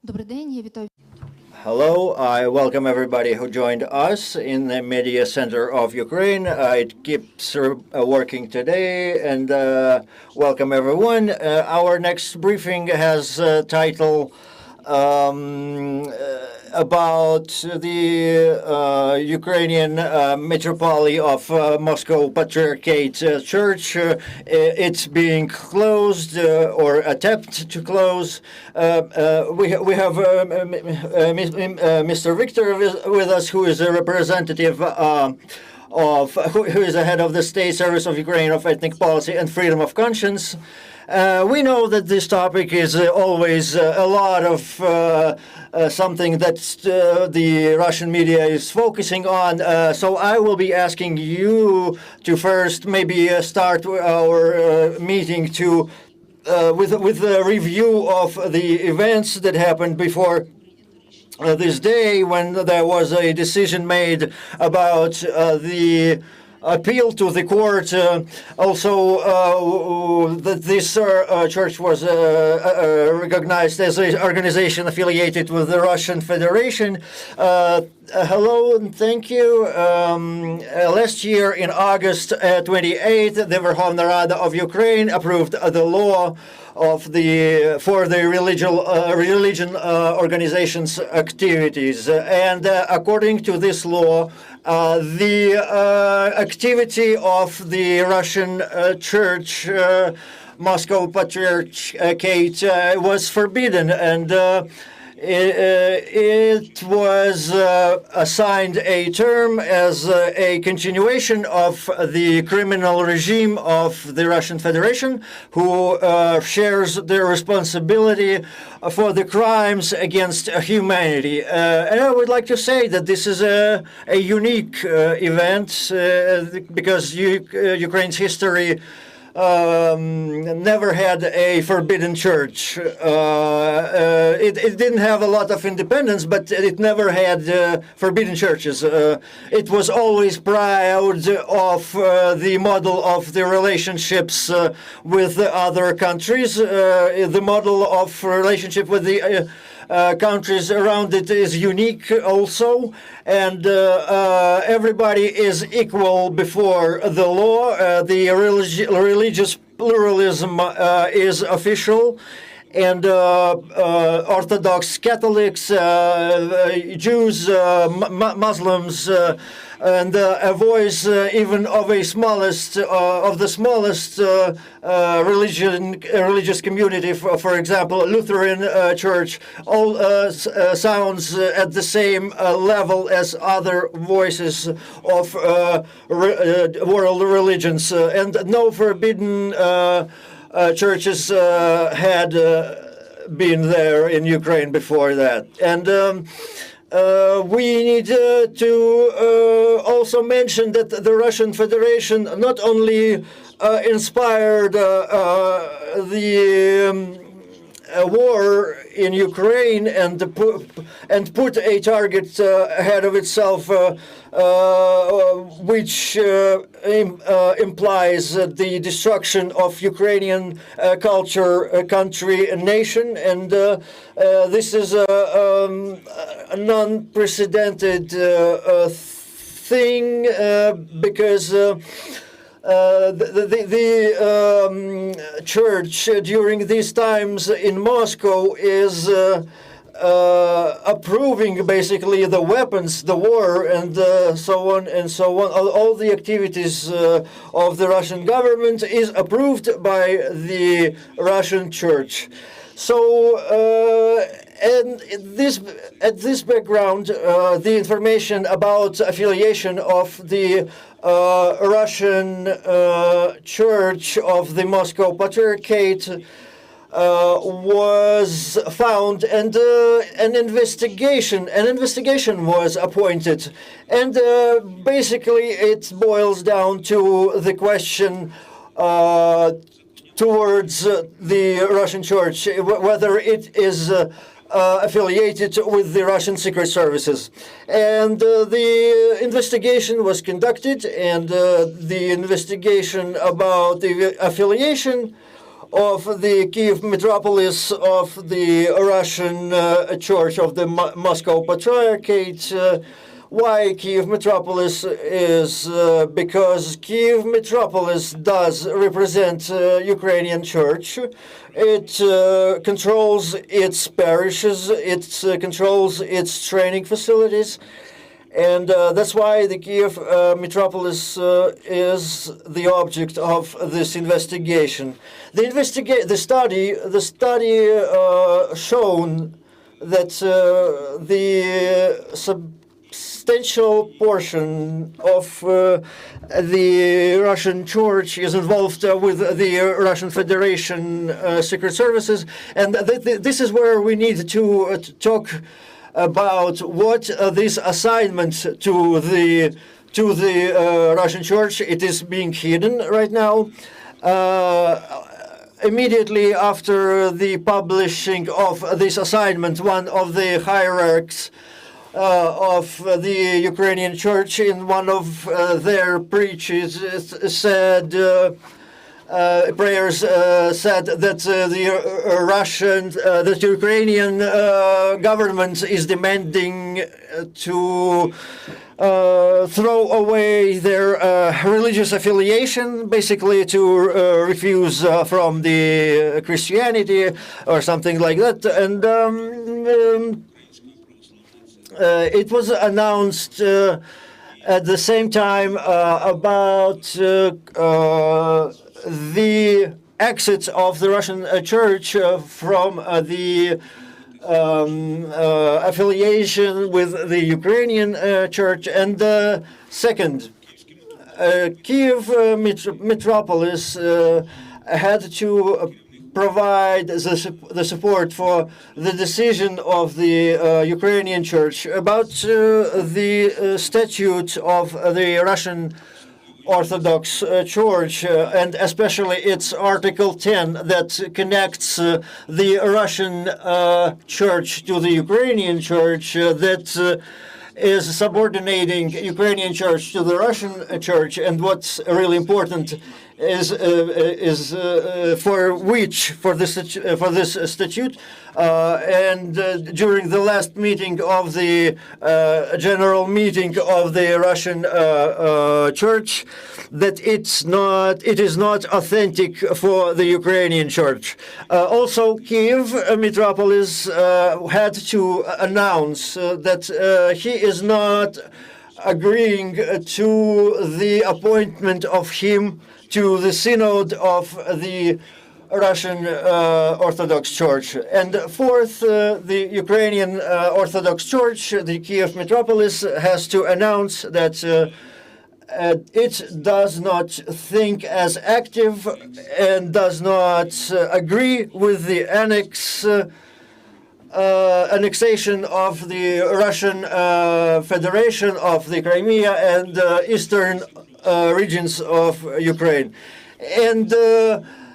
Добрий день, я вітаю. Hello, I welcome everybody who joined us in the media center of Ukraine. It keeps working today, and welcome everyone. Our next briefing has a title about the Ukrainian Metropolis of Moscow Patriarchate Church. It's being closed or attempt to close. We have Mr. Viktor with us, who is a representative who is the head of the State Service of Ukraine of Ethnic Policy and Freedom of Conscience. We know that this topic is always a lot of something that the Russian media is focusing on. So I will be asking you to first maybe start our meeting with a review of the events that happened before this day, when there was a decision made about the appeal to the court. Also, that this church was recognized as an organization affiliated with the Russian Federation. Hello and thank you. Last year in August 28th, the Verkhovna Rada of Ukraine approved the law for the religion organizations' activities, and according to this law, the activity of the Russian Church, Moscow Patriarchate, was forbidden, and it was assigned a term as a continuation of the criminal regime of the Russian Federation, who shares the responsibility for the crimes against humanity. And I would like to say that this is a unique event because Ukraine's history never had a forbidden church. It didn't have a lot of independence, but it never had forbidden churches. It was always proud of the model of the relationships with the other countries. The model of relationship with the countries around it is unique also, and everybody is equal before the law. The religious pluralism is official, and Orthodox Catholics, Jews, Muslims, and a voice even of the smallest religious community, for example, Lutheran Church, all sounds at the same level as other voices of world religions, and no forbidden churches had been there in Ukraine before that. And we need to also mention that the Russian Federation not only inspired the war in Ukraine and put a target ahead of itself, which implies the destruction of Ukrainian culture, country, and nation. And this is a non-precedented thing because the church during these times in Moscow is approving basically the weapons, the war, and so on and so on. All the activities of the Russian government is approved by the Russian church. So, and at this background, the information about affiliation of the Russian Church of the Moscow Patriarchate was found, and an investigation was appointed, and basically it boils down to the question towards the Russian Church, whether it is affiliated with the Russian secret services. And the investigation was conducted, and the investigation about the affiliation of the Kyiv Metropolis of the Russian Church of the Moscow Patriarchate. Why Kyiv Metropolis is because Kyiv Metropolis does represent Ukrainian Church. It controls its parishes, it controls its training facilities, and that's why the Kyiv Metropolis is the object of this investigation. The study shown that the substantial portion of the Russian Church is involved with the Russian Federation secret services, and this is where we need to talk about what this assignment to the Russian Church. It is being hidden right now. Immediately after the publishing of this assignment, one of the hierarchs of the Ukrainian Church in one of their preaches said prayers said that the Ukrainian government is demanding to throw away their religious affiliation, basically to refuse from the Christianity or something like that, and it was announced at the same time about the exit of the Russian Church from the affiliation with the Ukrainian Church. And second, Kyiv Metropolis had to provide the support for the decision of the Ukrainian Church about the statute of the Russian Orthodox Church, and especially its Article 10 that connects the Russian Church to the Ukrainian Church, that is subordinating Ukrainian Church to the Russian Church. And what's really important is for this statute, and during the last meeting of the general meeting of the Russian Church, that it is not authentic for the Ukrainian Church. Also, Kyiv Metropolis had to announce that he is not agreeing to the appointment of him to the Synod of the Russian Orthodox Church. And fourth, the Ukrainian Orthodox Church, the Kyiv Metropolis, has to announce that it does not think as active and does not agree with the annexation of the Russian Federation of the Crimea and eastern regions of Ukraine. And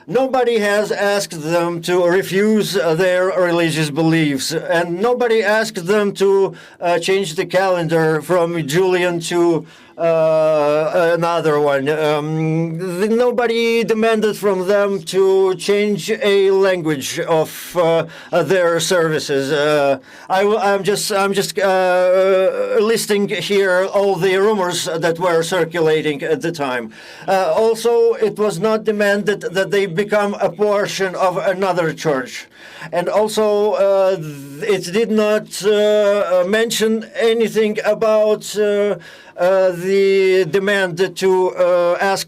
nobody has asked them to refuse their religious beliefs, and nobody asked them to change the calendar from Julian to another one. Nobody demanded from them to change a language of their services. I'm just listing here all the rumors that were circulating at the time. Also, it was not demanded that they become a portion of another church. And also, it did not mention anything about the demand to ask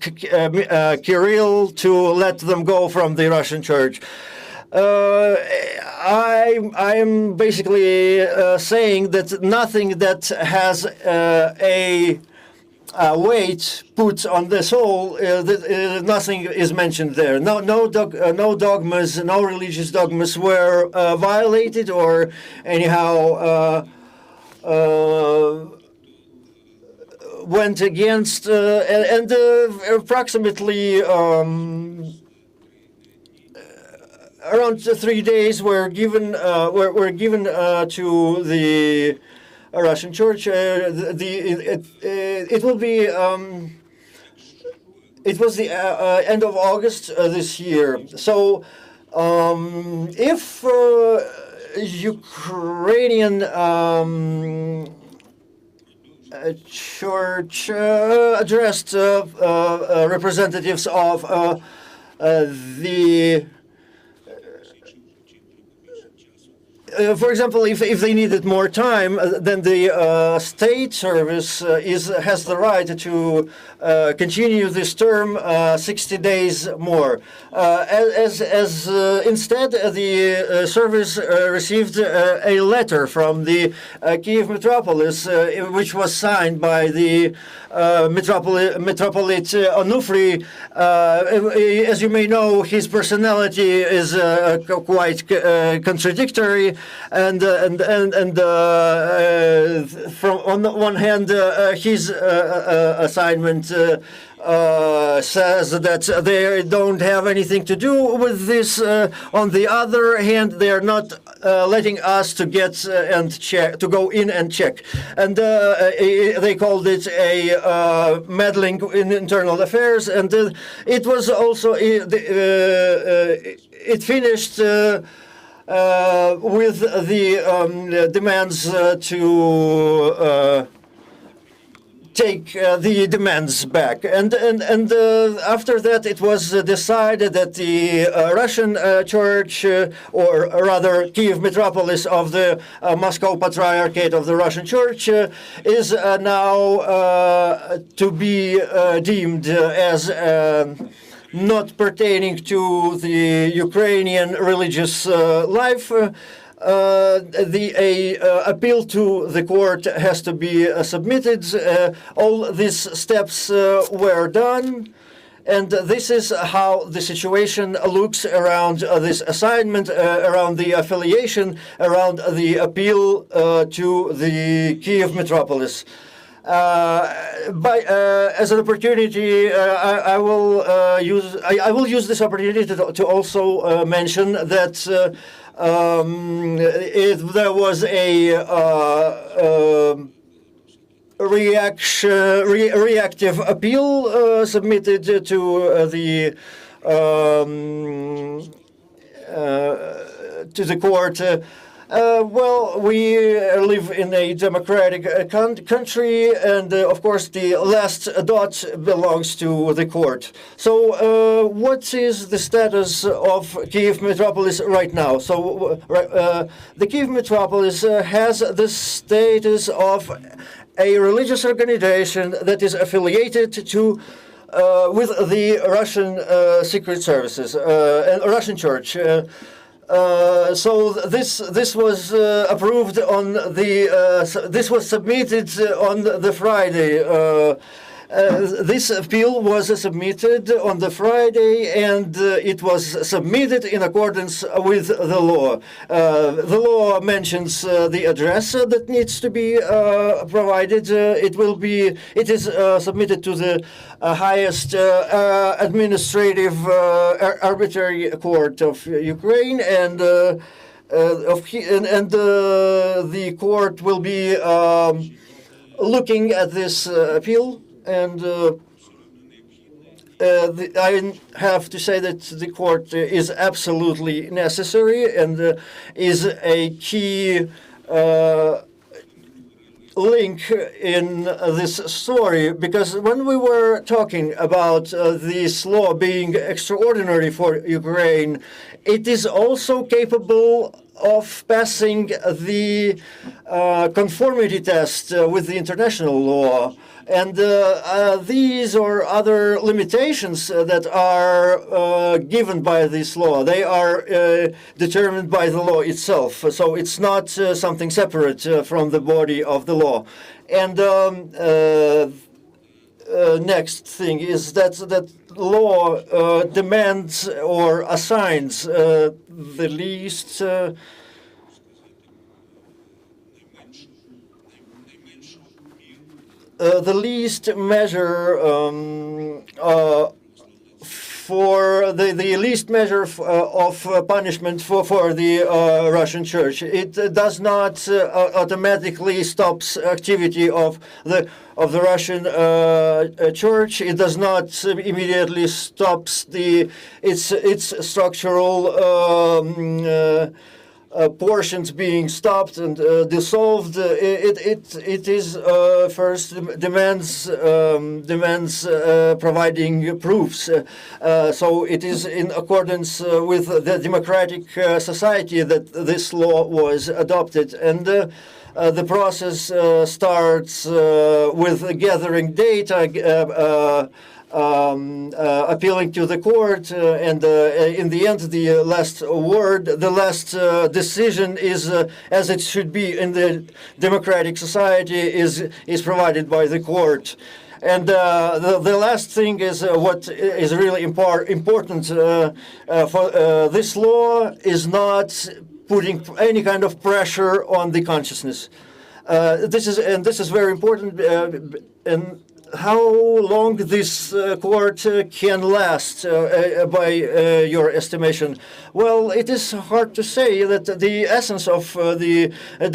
Kirill to let them go from the Russian Church. I am basically saying that nothing that has a weight put on the soul, nothing is mentioned there. No dogmas, no religious dogmas were violated or anyhow went against, and approximately around 3 days were given to the Russian Church. It will be It was the end of August this year. So if Ukrainian church addressed representatives of the for example, if they needed more time, then the state service has the right to continue this term 60 days more. Instead, the service received a letter from the Kyiv Metropolis, which was signed by the Metropolite Onufry. As you may know, his personality is quite contradictory. And from on the one hand, his assignment says that they don't have anything to do with this. On the other hand, they are not letting us to get and check, to go in and check. And they called it a meddling in internal affairs. And it was also it finished. With the demands to take the demands back, and after that it was decided that the Russian church, or rather Kyiv Metropolis of the Moscow Patriarchate of the Russian Church, is now to be deemed as not pertaining to the Ukrainian religious life. The appeal to the court has to be submitted. All these steps were done. And this is how the situation looks around this assignment, around the affiliation, around the appeal to the Kyiv Metropolis. As an opportunity, I will use this opportunity to also mention that there was a reactive appeal submitted to the court. Well, we live in a democratic country, and of course the last dot belongs to the court. So what is the status of Kyiv Metropolis right now? So the Kyiv Metropolis has the status of a religious organization that is affiliated to with the Russian secret services, Russian church. So this was approved on the this was submitted on the Friday. This appeal was submitted on the Friday, and it was submitted in accordance with the law. The law mentions the address that needs to be provided. It is submitted to the highest administrative arbitrary court of Ukraine, and the court will be looking at this appeal. And I have to say that the court is absolutely necessary and is a key link in this story, because when we were talking about this law being extraordinary for Ukraine, it is also capable of passing the conformity test with the international law. And these or other limitations that are given by this law, they are determined by the law itself. So it's not something separate from the body of the law. And next thing is that law demands or assigns the least measure for the least measure of punishment for the Russian Church. It does not automatically stops activity of the Russian Church. It does not immediately stops its structural portions being stopped and dissolved. It is first demands providing proofs. So it is in accordance with the democratic society that this law was adopted, and the process starts with gathering data, appealing to the court, and in the end, the last word, the last decision is, as it should be in the democratic society, is provided by the court. And the last thing is what is really important. For this law is not putting any kind of pressure on the consciousness. This is very important. And how long this court can last, by your estimation? Well, it is hard to say. That the essence of the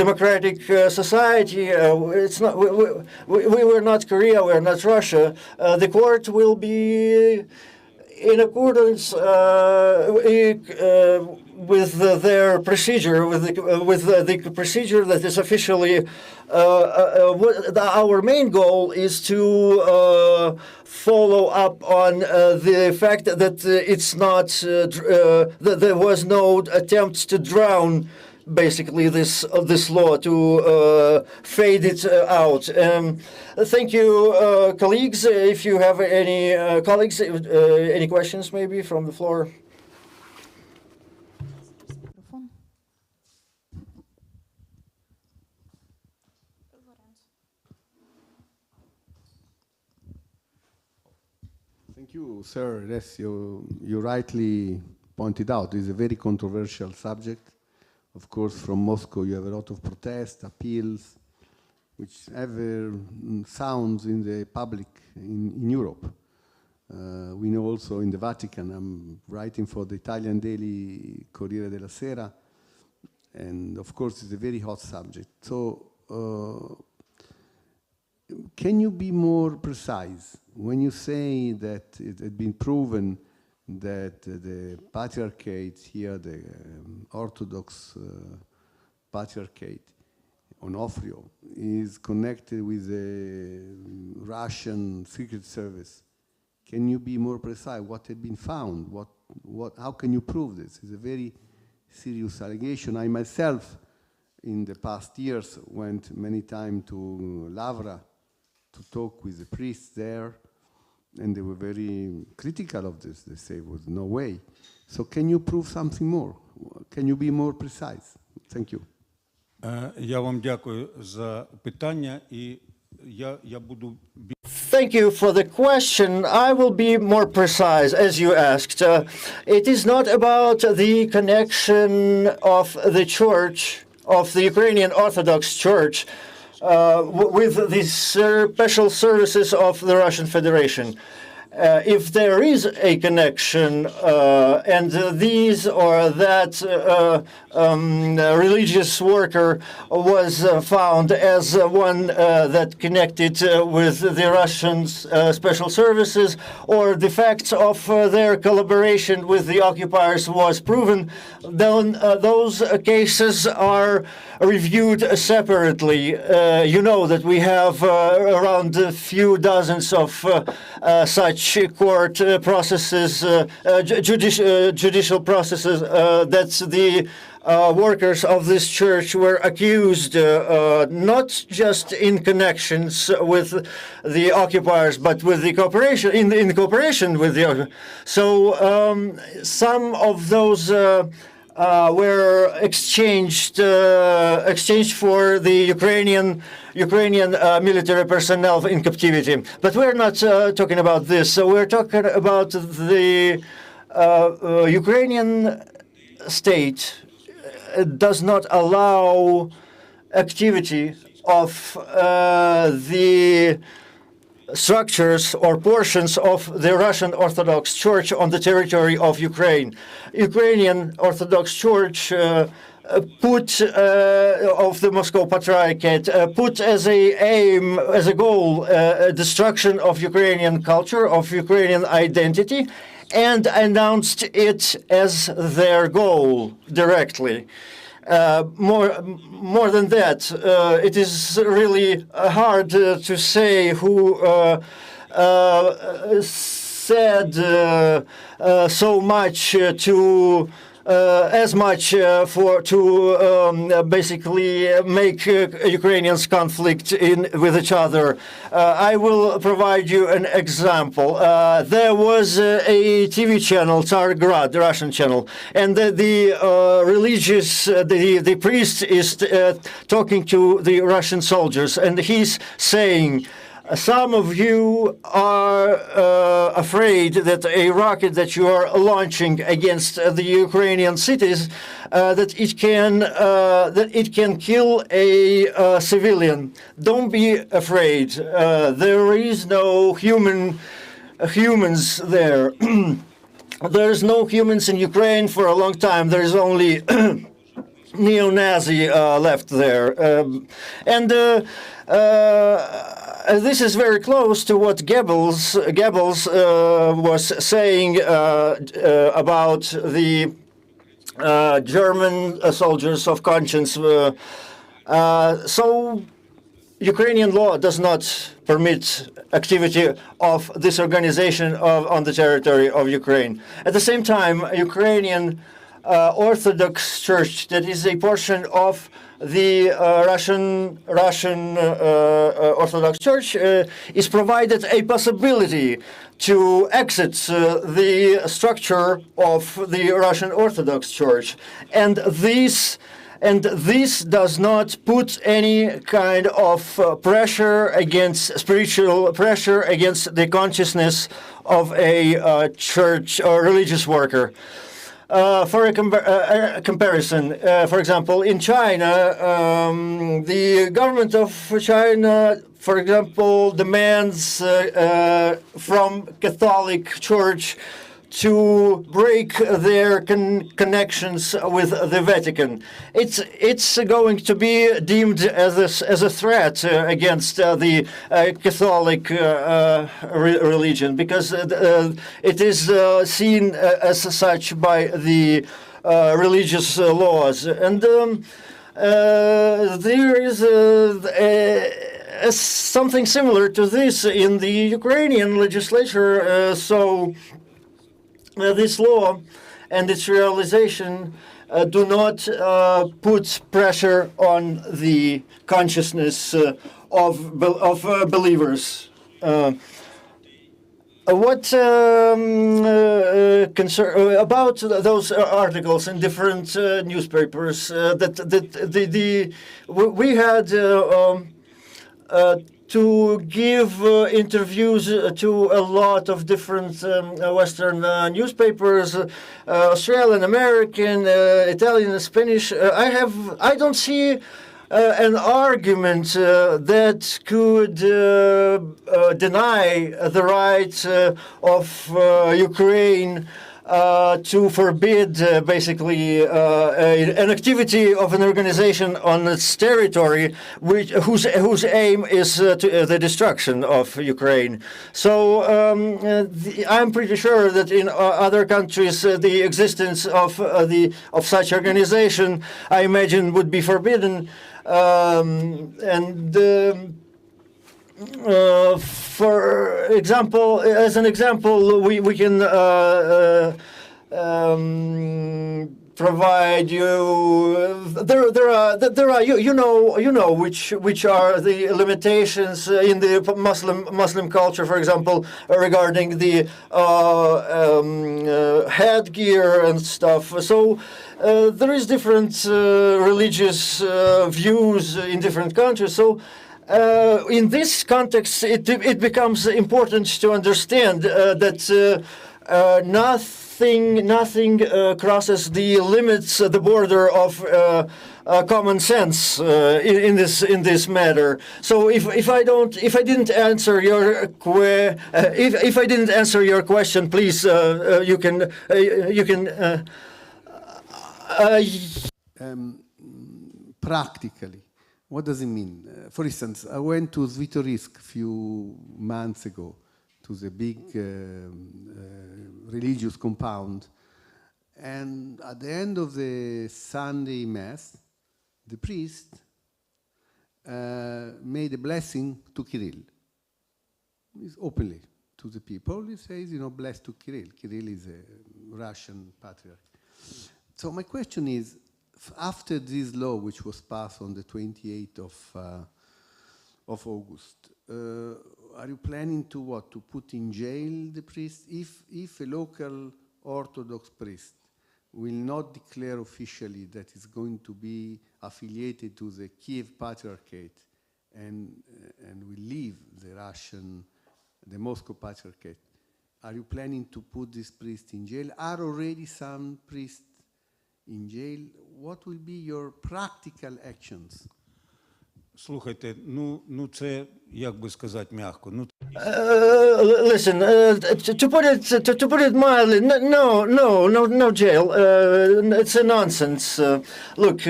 democratic society, it's not. We were not Korea, we're not Russia. The court will be in accordance with their procedure, with the procedure that is officially. Our main goal is to follow up on the fact that it's not that there was no attempt to drown basically this law, to fade it out. Thank you, colleagues. If you have any any questions maybe from the floor. Thank you, sir. Yes, you rightly pointed out, it's a very controversial subject. Of course, from Moscow, you have a lot of protests, appeals, which have sounds in the public in Europe. We know also in the Vatican. I'm writing for the Italian daily Corriere della Sera, and of course, it's a very hot subject. So, can you be more precise when you say that it had been proven that the patriarchate here, the Orthodox patriarchate Onofrio, is connected with the Russian secret service? Can you be more precise? What had been found? How can you prove this? It's a very serious allegation. I myself, in the past years, went many times to Lavra to talk with the priests there, and they were very critical of this. They say, "Was no way." So can you prove something more? Can you be more precise? Thank you. Я вам дякую за питання, і я буду. Thank you for the question. I will be more precise, as you asked. It is not about the connection of the church, of the Ukrainian Orthodox Church, with the special services of the Russian Federation. If there is a connection, and these or that religious worker was found as one that connected with the Russian special services, or the facts of their collaboration with the occupiers was proven, then those cases are reviewed separately. You know that we have around a few dozens of such court processes, judicial processes, that the workers of this church were accused, not just in connections with the occupiers, but with the cooperation, in cooperation with the. So some of those were exchanged for the Ukrainian military personnel in captivity. But we're not talking about this. So we're talking about the Ukrainian state does not allow activity of the structures or portions of the Russian Orthodox Church on the territory of Ukraine. Ukrainian Orthodox Church put of the Moscow Patriarchate put as a goal destruction of Ukrainian culture, of Ukrainian identity, and announced it as their goal directly. More than that, it is really hard to say who said so much to as much to basically make Ukrainians conflict with each other. I will provide you an example. There was a TV channel, Tsargrad, the Russian channel, and the religious, the priest is talking to the Russian soldiers, and he's saying, some of you are afraid that a rocket that you are launching against the Ukrainian cities, that it can kill a civilian. Don't be afraid. There is no humans there. There's no humans in Ukraine for a long time. There's only neo-Nazi left there, this is very close to what Goebbels was saying about the German soldiers of conscience. So Ukrainian law does not permit activity of this organization on the territory of Ukraine. At the same time, Ukrainian Orthodox Church, that is a portion of the Russian Orthodox Church, is provided a possibility to exit the structure of the Russian Orthodox Church, and this does not put any kind of pressure against spiritual pressure against the consciousness of a church or religious worker. For a comparison, for example, in China, the government of China, for example, demands from Catholic Church to break their connections with the Vatican. It's going to be deemed as a threat against the Catholic religion, because it is seen as such by the religious laws. And there is something similar to this in the Ukrainian legislature. This law and its realization do not put pressure on the consciousness of believers. What concern about those articles in different newspapers we had to give interviews to a lot of different Western newspapers, Australian, American, Italian, Spanish. I don't see an argument that could deny the right of Ukraine to forbid basically an activity of an organization on its territory, whose aim is the destruction of Ukraine. So I'm pretty sure that in other countries the existence of such organization, I imagine, would be forbidden. For example, as an example, we can provide you. There are you know which are the limitations in the Muslim culture, for example, regarding the headgear and stuff. So there is different religious views in different countries. So. In this context, it becomes important to understand that nothing crosses the limits, the border of common sense in this matter. So if I didn't answer your question, please you can. Practically, what does it mean? For instance, I went to Svitozhsk a few months ago, to the big religious compound, and at the end of the Sunday Mass, the priest made a blessing to Kirill. It's openly to the people. He says, bless to Kirill. Kirill is a Russian patriarch. So my question is, after this law, which was passed on the 28th of August, are you planning to what? To put in jail the priest? If a local Orthodox priest will not declare officially that he's going to be affiliated to the Kyiv Patriarchate and will leave the Moscow Patriarchate, are you planning to put this priest in jail? Are already some priests in jail? What will be your practical actions? Слухайте, це, як би сказати м'яко, Listen, to put it mildly, no jail. It's a nonsense. Look,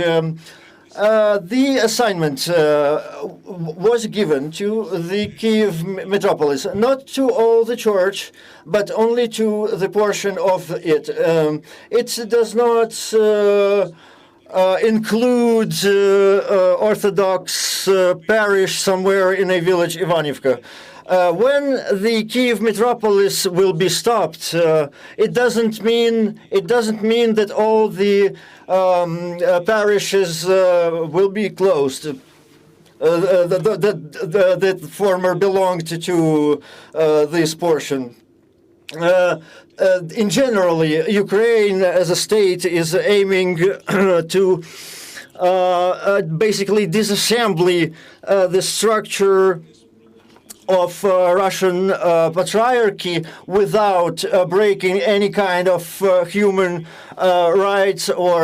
the assignment was given to the Kyiv Metropolis, not to all the church, but only to the portion of it. It does not include Orthodox parish somewhere in a village, Ivanivka. When the Kyiv Metropolis will be stopped, it doesn't mean that all the parishes will be closed. That former belonged to this portion. In generally, Ukraine as a state is aiming to basically disassembly the structure of Russian patriarchy without breaking any kind of human rights or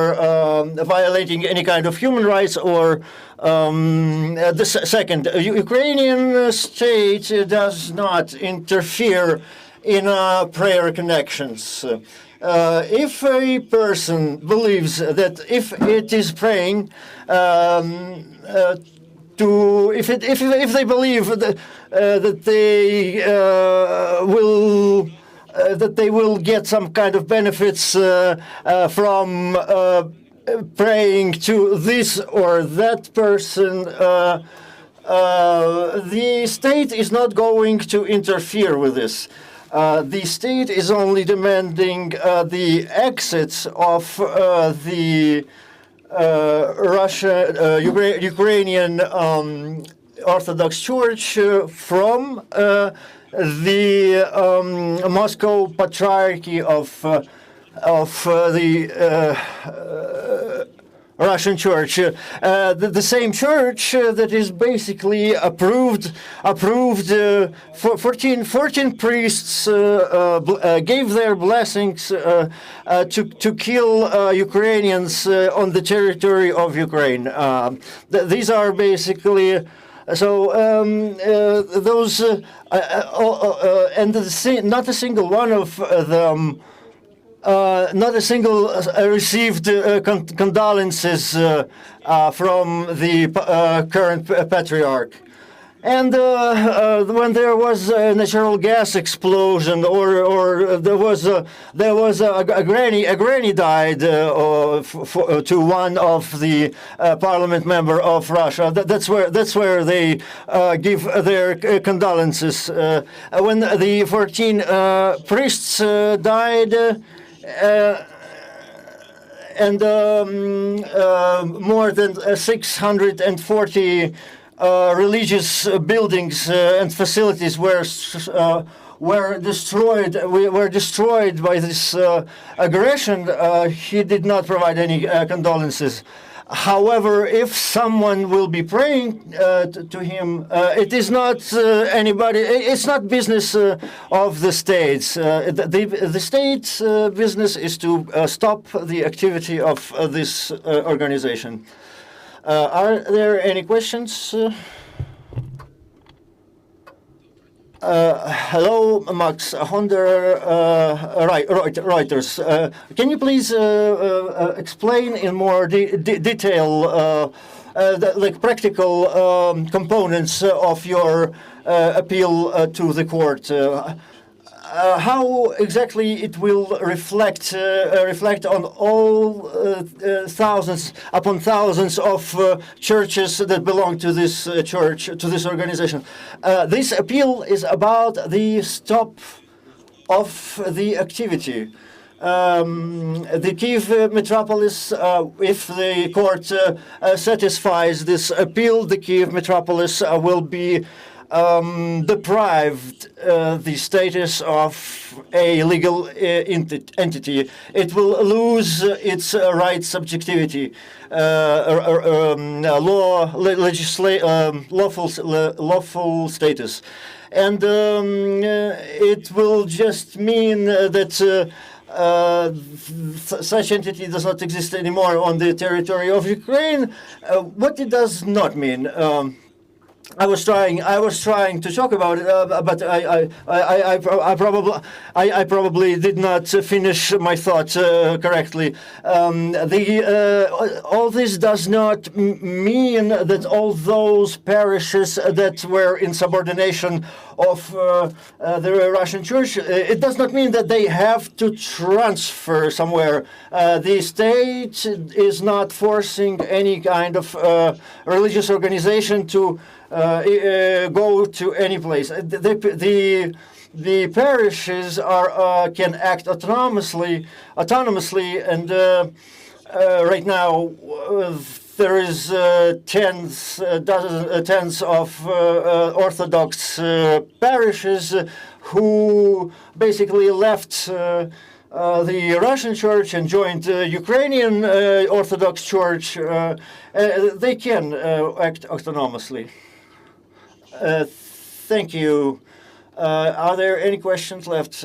violating any kind of human rights or the second, Ukrainian state does not interfere in if a person believes that if it is praying if they believe that they will get some kind of benefits from praying to this or that person, the state is not going to interfere with this. The state is only demanding the exits of the Ukrainian Orthodox Church from the Moscow Patriarchy of the Russian Church, the same church that is basically approved. 14 priests gave their blessings to kill Ukrainians on the territory of Ukraine. These are basically. So those and not a single one of them. Not a single received condolences from the current patriarch. And when there was a natural gas explosion, or there was a granny died to one of the parliament member of Russia. That's where they give their condolences. When the 14 priests died. And more than 640 religious buildings and facilities were destroyed. Were destroyed by this aggression. He did not provide any condolences. However, if someone will be praying to him, it is not anybody. It's not business of the states. The state's business is to stop the activity of this organization. Are there any questions? Hello, Max Honder, Reuters. Can you please explain in more detail the practical components of your appeal to the court? How exactly it will reflect on all thousands of churches that belong to this church, to this organization. This appeal is about the stop of the activity. The Kyiv Metropolis, if the court satisfies this appeal, the Kyiv Metropolis will be deprived the status of a legal entity. It will lose its right subjectivity, lawful status, and it will just mean that such entity does not exist anymore on the territory of Ukraine. What it does not mean. I was trying to talk about it, but I probably did not finish my thought correctly. All this does not mean that all those parishes that were in subordination of the Russian Church, it does not mean that they have to transfer somewhere. The state is not forcing any kind of religious organization to go to any place. The parishes can act autonomously, and right now there is tens of Orthodox parishes who basically left the Russian Church and joined the Ukrainian Orthodox Church. They can act autonomously. Thank you. Are there any questions left?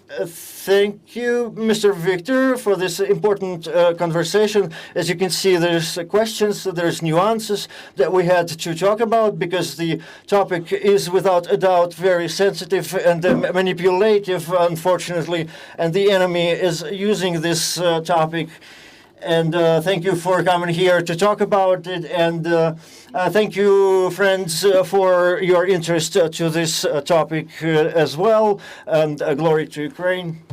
Thank you, Mr. Viktor, for this important conversation. As you can see, there's questions, there's nuances that we had to talk about because the topic is without a doubt very sensitive and manipulative, unfortunately, and the enemy is using this topic. And thank you for coming here to talk about it. And thank you, friends, for your interest to this topic as well. And glory to Ukraine.